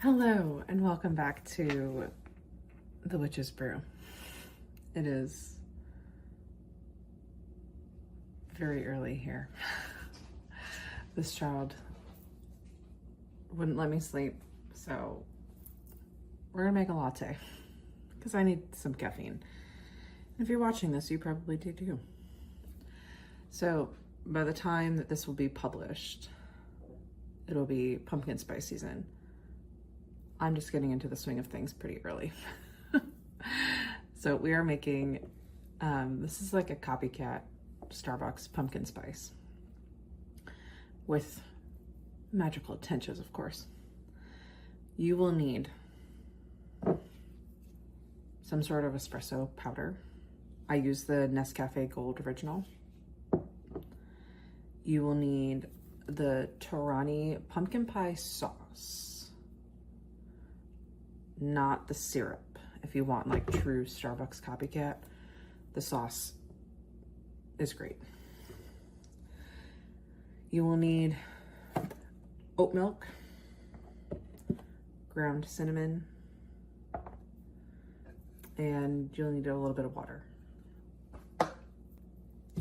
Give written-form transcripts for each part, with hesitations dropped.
Hello and welcome back to the Witch's Brew. It is very early here. This child wouldn't let me sleep, so we're gonna make a latte because I need some caffeine. If you're watching this, you probably do too. So by the time that this will be published, it'll be pumpkin spice season. I'm just getting into the swing of things pretty early. So we are making, this is like a copycat Starbucks pumpkin spice with magical tinges, of course. You will need some sort of espresso powder. I use the Nescafe Gold Original. You will need the Torani pumpkin pie sauce. Not the syrup. If you want like true Starbucks copycat, the sauce is great. You will need oat milk, ground cinnamon, and you'll need a little bit of water.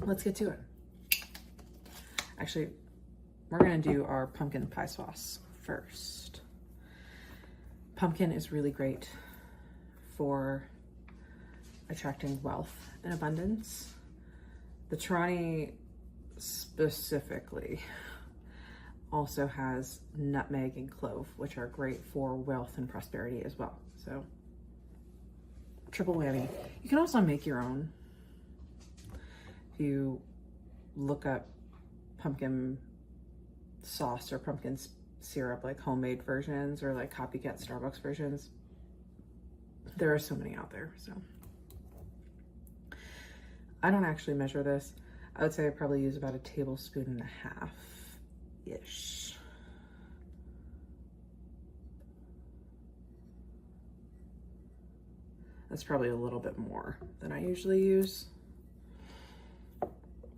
Let's get to it. Actually, we're gonna do our pumpkin pie sauce first. Pumpkin is really great for attracting wealth and abundance. The Torani specifically also has nutmeg and clove, which are great for wealth and prosperity as well. So triple whammy. You can also make your own. If you look up pumpkin sauce or pumpkin syrup, like homemade versions or like copycat Starbucks versions, there are so many out there. So I don't actually measure this. I would say I probably use about 1.5 tablespoons ish. That's probably a little bit more than I usually use.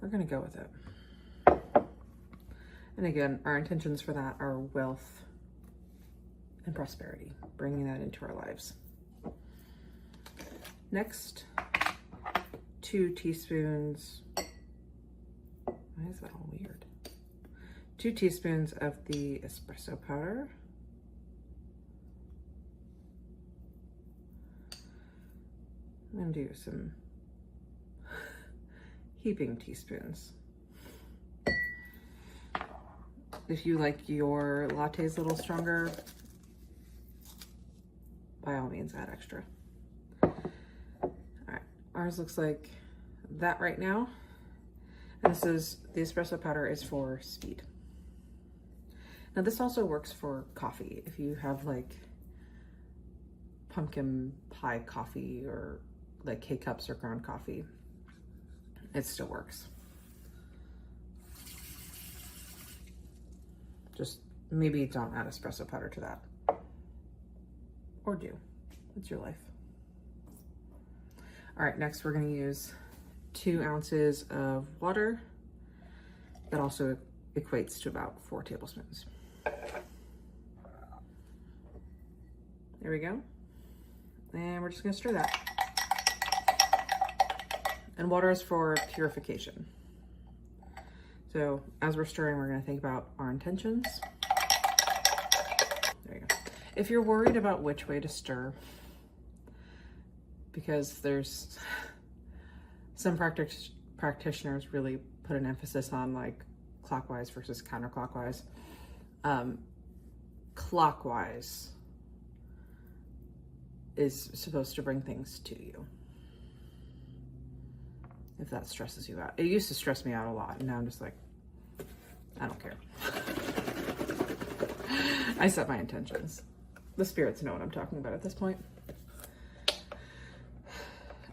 We're gonna go with it. And again, our intentions for that are wealth and prosperity, bringing that into our lives. Next, 2 teaspoons, why is that all weird? 2 teaspoons of the espresso powder. I'm gonna do some heaping teaspoons. If you like your lattes a little stronger, by all means add extra. All right, ours looks like that right now. And this is, the espresso powder is for speed. Now this also works for coffee. If you have like pumpkin pie coffee or like K-cups or ground coffee, it still works. Just maybe don't add espresso powder to that. Or do. It's your life. All right, next we're gonna use 2 ounces of water. That also equates to about 4 tablespoons. There we go. And we're just gonna stir that. And water is for purification. So as we're stirring, we're gonna think about our intentions. There you go. If you're worried about which way to stir, because there's some practitioners really put an emphasis on like clockwise versus counterclockwise. Clockwise is supposed to bring things to you, if that stresses you out. It used to stress me out a lot, and now I'm just like, I don't care. I set my intentions. The spirits know what I'm talking about at this point.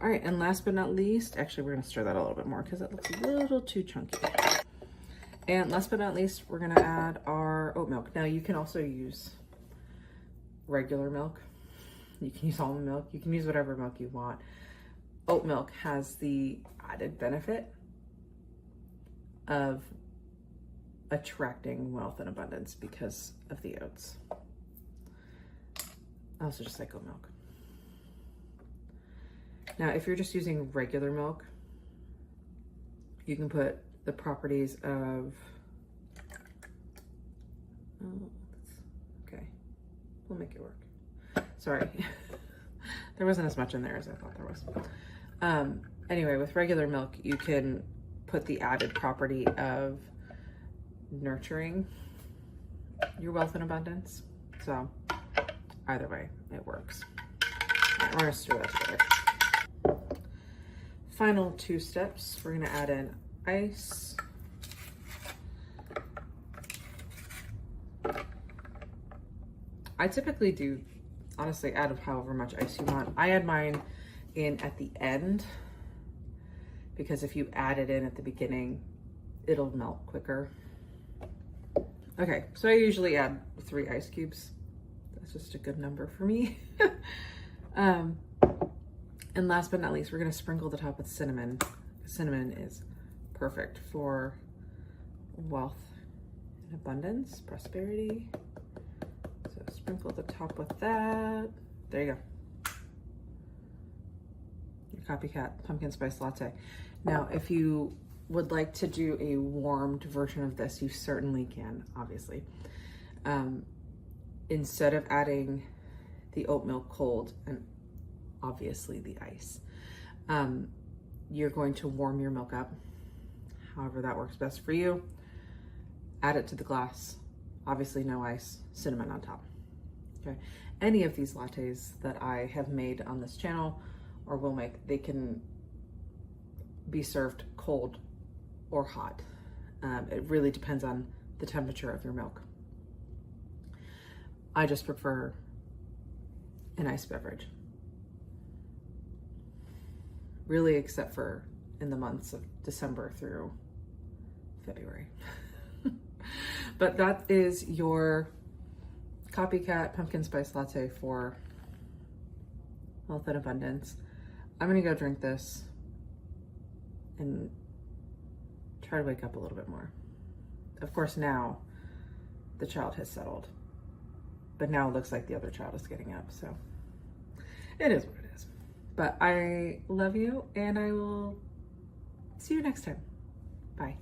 All right, and last but not least, actually we're gonna stir that a little bit more because it looks a little too chunky. And last but not least, we're gonna add our oat milk. Now you can also use regular milk. You can use almond milk. You can use whatever milk you want. Oat milk has the added benefit of attracting wealth and abundance because of the oats. also just like oat milk. Now, if you're just using regular milk, you can put the properties of, oh, okay, we'll make it work. Sorry, there wasn't as much in there as I thought there was. Anyway, with regular milk, you can put the added property of nurturing your wealth and abundance. So either way, it works. All right, we're gonna stir that together. Final 2 steps, we're gonna add in ice. I typically do, honestly, add however much ice you want. I add mine in at the end because if you add it in at the beginning, it'll melt quicker. Okay, so I usually add 3 ice cubes. That's just a good number for me. And last but not least, we're gonna sprinkle the top with cinnamon. Cinnamon is perfect for wealth and abundance, prosperity. So sprinkle the top with that. There you go. Your copycat pumpkin spice latte. Now, if you would like to do a warmed version of this, you certainly can, obviously. Instead of adding the oat milk cold and obviously the ice, you're going to warm your milk up, however that works best for you. Add it to the glass, obviously no ice, cinnamon on top. Okay, any of these lattes that I have made on this channel or will make, they can be served cold or hot. It really depends on the temperature of your milk. I just prefer an iced beverage. Really, except for in the months of December through February. But that is your copycat pumpkin spice latte for wealth and abundance. I'm gonna go drink this and try to wake up a little bit more. Of course, now the child has settled, but now it looks like the other child is getting up, so it is what it is. But I love you, and I will see you next time. Bye.